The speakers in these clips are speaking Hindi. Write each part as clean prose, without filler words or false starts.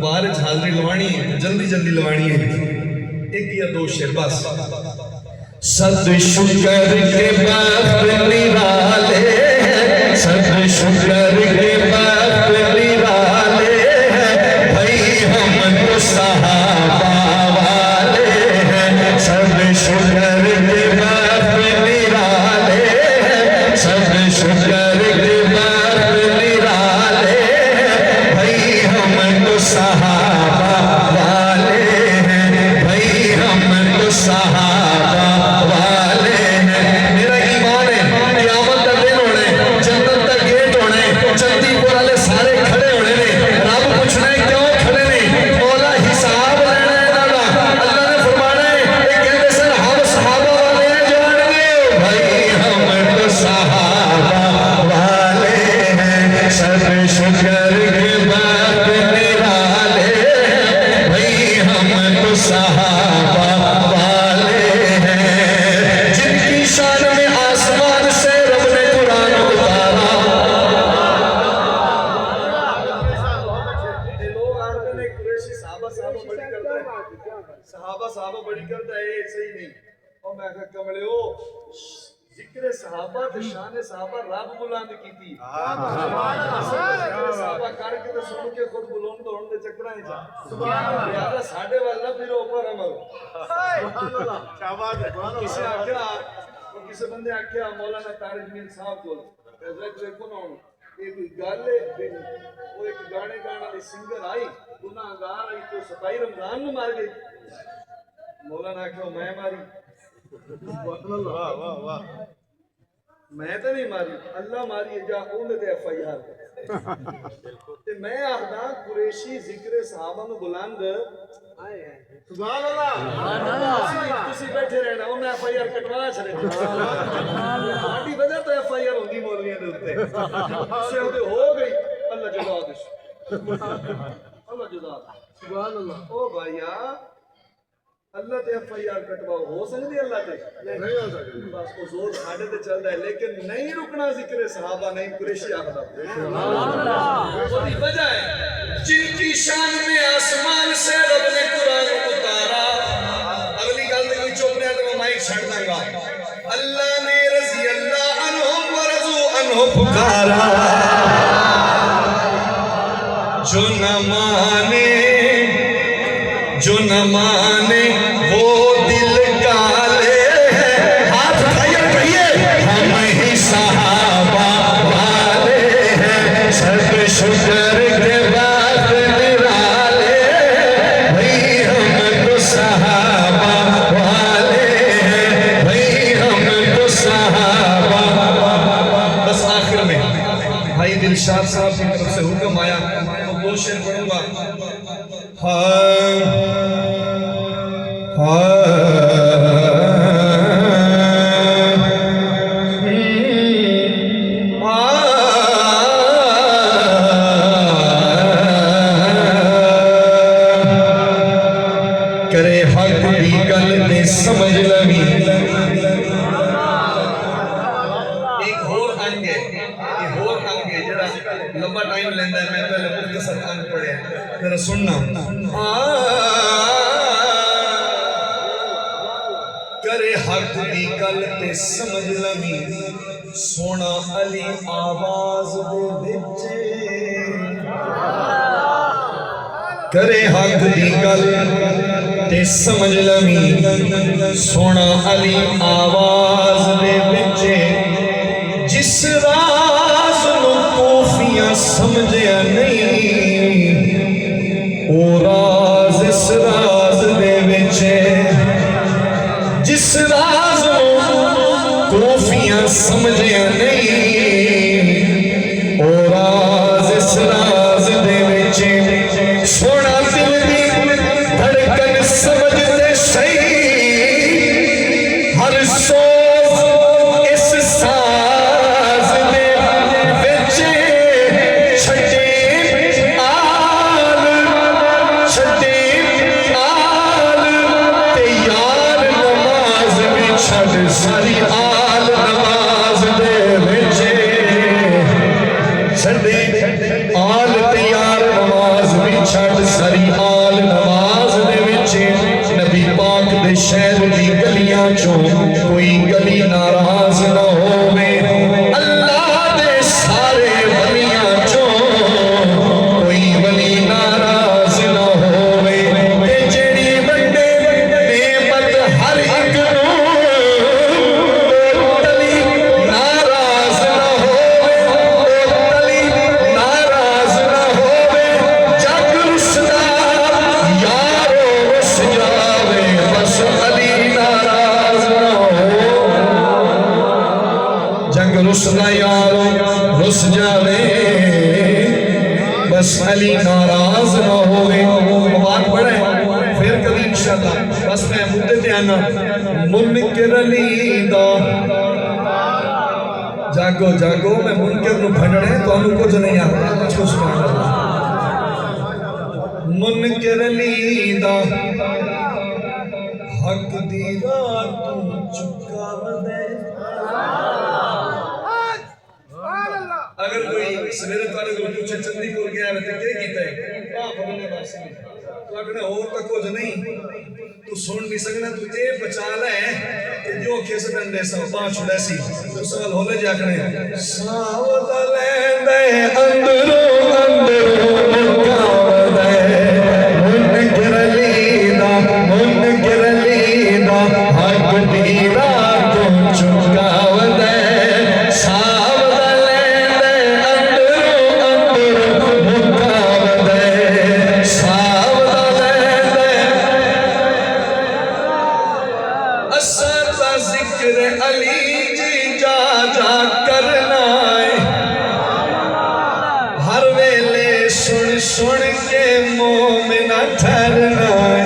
दरबार हाजरी लवानी है, जल्दी जल्दी लवानी है। एक या दो शेर बस। सद शुक्र के बाप निराले, सद शुक्र के बाप निराले हैं भाई, हम तो सहाबा वाले हैं। सद शुक्र के बाप निराले हैं, सद शुक्र के बाप निराले हैं भाई, हम तो सहाबा वाले हैं भाई, हम तो सहाबा वाले हैं। मेरा ईमान है क़यामत का दिन होने, जन्नत का गेट होने, चंदीपुर वाले सारे खड़े होने ने, रब पूछना है क्यों खड़े ने, मौला हिसाब लेना है इन्हां दा। अल्लाह ने फरमाना है ये कहते सर हम सहाबा वाले हैं जानगे भाई, हम तो सहाबा वाले हैं। सब शुक्र के बाप निराले हैं भाई, हम तो सहाबा वाले हैं। जिनकी शान में आसमान से रब ने कुरान उतारा। लोग आते ने कुरैशी सहाबा सहाबा बड़ी करता है, सहाबा सहाबा बड़ी करता है, ये सही नहीं। और मैं कहा कमले हो जिक्र सहाबा ते शान सहाबा रब बुलंद कीती। जिक्र सहाबा करके तो सुन के खुद बुलंद होने दे चक्करां च। सुभान अल्लाह यार साडे वाल ना फिर ऊपर अमल। सुभान अल्लाह शाबाश है। किसे आख्या किसे बंदे आख्या मौलाना तारिक मीर साहब को हजरत देखो ना एक गल है, वो एक गाने गाने वाली सिंगर आई गुनाहगार आई तो 27 रमजान में मार गई। मौलाना आख्या मैं मारी। वाह वाह वाह, मैं तो नहीं मारी, अल्लाह मारी है, जा उन्हें ते FIR ते मैं आखदा कुरैशी जिक्र सहाबा नु बुलंद सुभान अल्लाह तुसी बैठे रहना, उन्हें FIR कटवा छड़े आडी वजह तो FIR होंदी मौलवियां दे उत्ते से ओदे हो गई। अल्लाह जज़ा दे, अल्लाह जज़ा सुभान अल्लाह। ओ भाईया अल्लाह ते FIR कटवाओ हो सकती है, अल्लाह ते नहीं हो सकती। बस वो जोर साढ़े ते चलता है, लेकिन नहीं रुकना जिक्र सहाबा नहीं कुरैशी आखदा। उसकी वजह है जिनकी शान में आसमान से रब ने कुरान उतारा। अगली गल ते कोई चुप रहा तो मैं माइक छड़ दूंगा। अल्लाह ने रज़ी अल्लाह अन्हुम व रज़ू अन्हु पुकारा, जो न माने वो दिल काले हैं। हाथ उठाइए कहिए हम ही सहाबा वाले हैं। सब शुक्र के बाप निराले भाई, हम तो सहाबा वाले हैं भाई, हम तो सहाबा। बस आखिर में भाई दिलशाद साहब की तरफ से हुक्म आया तो दो शेर पढ़ूंगा। करे हक दी गल ते समझ लवी। एक होर अंग है, जरा लंबा टाइम लेंदा है। मैं पहले मुख्तसर अंग पढ़िया जरा सुनना। करे हक दी गल ते समझ लवी, सोना अली आवाज दे विच। करे हक दी गल ते समझ लवी, सोना अली आवाज दे विच। जिस राज नूं कोफियां समझिया नहीं, ओ राज इस राज दे विच। जिस राज कोफियां समझिया नहीं, ओ राज इस राज दे विच। सोना दिल दी धड़कन समझते सही, हर सोच इस साज दे विच। छड़े रुस जावे बस अली नाराज ना होवे। बात पढ़े फिर कभी इंशाअल्लाह। बस मैं मुद्दे ते आना मुनकर अली दा जागो जागो मैं मुनकर नु फड़ने तुहानू कुछ नहीं आता। अच्छो सुभान अल्लाह। मुनकर अली दा हक दी रात तू चुकावे। अगर कोई सवेरे तारे को पूछे चंदी को गया है तो क्या कीता है आ फलने बस तो अगने और तक कुछ नहीं तू सुन नहीं सकना तू ए बचा ले ते जो खेस डंडे सा बाह छुड़े सी तो सवाल होले जाकने सावत लेंदे अंदरो अंदरो मुकावदे मुनकर अली दा हक दी रात तू चुकावदे। अली जी जा जा करना है हर वेले सुन सुन के मोमिना ठहरना है।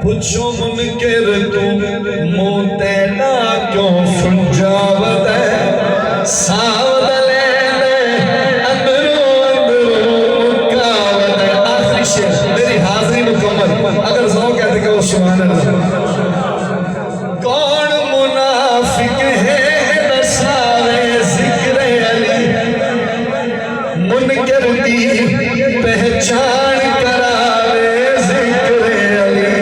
पुछो मुनकर तू मुंह तेना क्यों फुंजावद है। सावद लेंदे अंदरो अंदरो मुकावद है। आखिरी शेर मेरी हाजिरी मुकम्मल। अगर जाओ कहते कि वो सुभान अल्लाह। कौन मुनाफिक है दसावे जिक्र अली मुनकर दी पहचान करावे जिक्र अली।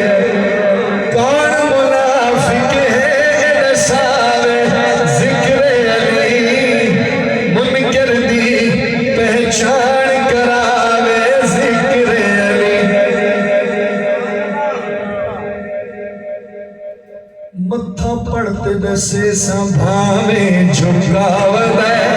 कौन मुनाफिक है दसावे जिक्र अली मुनकर दी पहचान करावे जिक्र अली। मत्था पड़ते दसे संभावे झुकावद है।